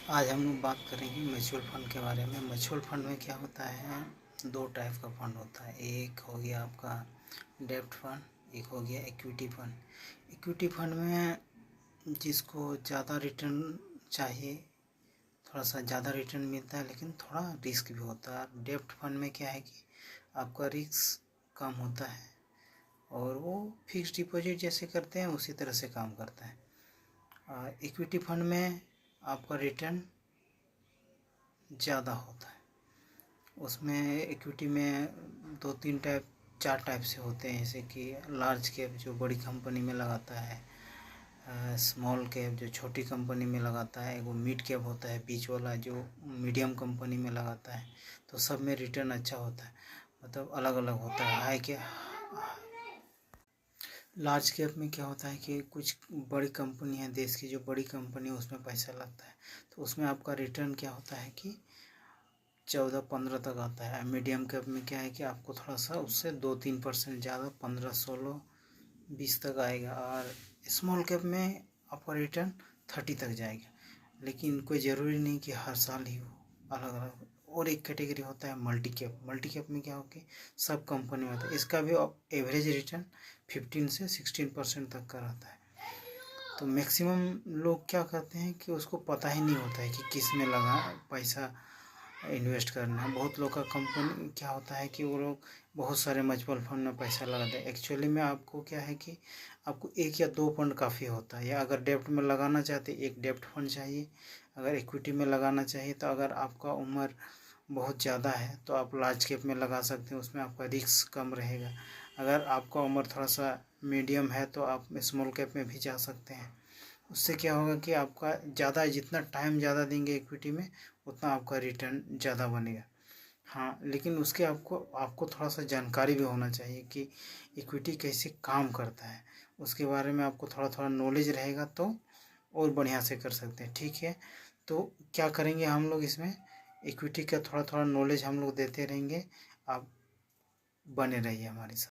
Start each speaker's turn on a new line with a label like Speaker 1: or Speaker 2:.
Speaker 1: आज हम लोग बात करेंगे म्यूचुअल फंड के बारे में। म्यूचुअल फंड में क्या होता है, दो टाइप का फंड होता है। एक हो गया आपका डेब्ट फंड, एक हो गया इक्विटी फंड। इक्विटी फंड में जिसको ज़्यादा रिटर्न चाहिए, थोड़ा सा ज़्यादा रिटर्न मिलता है, लेकिन थोड़ा रिस्क भी होता है। डेब्ट फंड में क्या है कि आपका रिस्क कम होता है और वो फिक्स डिपॉजिट जैसे करते हैं उसी तरह से काम करता है। इक्विटी फंड में आपका रिटर्न ज़्यादा होता है। उसमें इक्विटी में दो तीन टाइप, चार टाइप से होते हैं, जैसे कि लार्ज कैप जो बड़ी कंपनी में लगाता है, स्मॉल कैप जो छोटी कंपनी में लगाता है, वो मिड कैप होता है बीच वाला जो मीडियम कंपनी में लगाता है। तो सब में रिटर्न अच्छा होता है, मतलब अलग अलग होता है। हाई के लार्ज कैप में क्या होता है कि कुछ बड़ी कंपनी है, देश की जो बड़ी कंपनी है उसमें पैसा लगता है, तो उसमें आपका रिटर्न क्या होता है कि 14-15 तक आता है। मीडियम कैप में क्या है कि आपको थोड़ा सा उससे 2-3% ज़्यादा 15-16-20 तक आएगा। और स्मॉल कैप में आपका रिटर्न 30 तक जाएगा, लेकिन कोई ज़रूरी नहीं कि हर साल ही हो, अलग अलग। और एक कैटेगरी होता है मल्टी कैप। मल्टी कैप में क्या हो कि सब कंपनी में होता है, इसका भी एवरेज रिटर्न 15 से 16% तक का रहता है। तो मैक्सिमम लोग क्या करते हैं कि उसको पता ही नहीं होता है कि किस में लगा पैसा इन्वेस्ट करना है। बहुत लोग का कंपनी क्या होता है कि वो लोग बहुत सारे म्यूचुअल फंड में पैसा लगाते हैं। एक्चुअली में आपको क्या है कि आपको एक या दो फंड काफ़ी होता है, या अगर डेब्ट में लगाना चाहते एक डेब्ट फंड चाहिए, अगर इक्विटी में लगाना चाहिए तो अगर आपका उम्र बहुत ज़्यादा है तो आप लार्ज कैप में लगा सकते हैं, उसमें आपका रिस्क कम रहेगा। अगर आपका उम्र थोड़ा सा मीडियम है तो आप स्मॉल कैप में भी जा सकते हैं। उससे क्या होगा कि आपका ज़्यादा, जितना टाइम ज़्यादा देंगे इक्विटी में उतना आपका रिटर्न ज़्यादा बनेगा। हाँ, लेकिन उसके आपको आपको थोड़ा सा जानकारी भी होना चाहिए कि इक्विटी कैसे काम करता है, उसके बारे में आपको थोड़ा थोड़ा नॉलेज रहेगा तो और बढ़िया से कर सकते हैं। ठीक है, तो क्या करेंगे हम लोग इसमें, इक्विटी का थोड़ा थोड़ा नॉलेज हम लोग देते रहेंगे। आप बने रहिए हमारे साथ।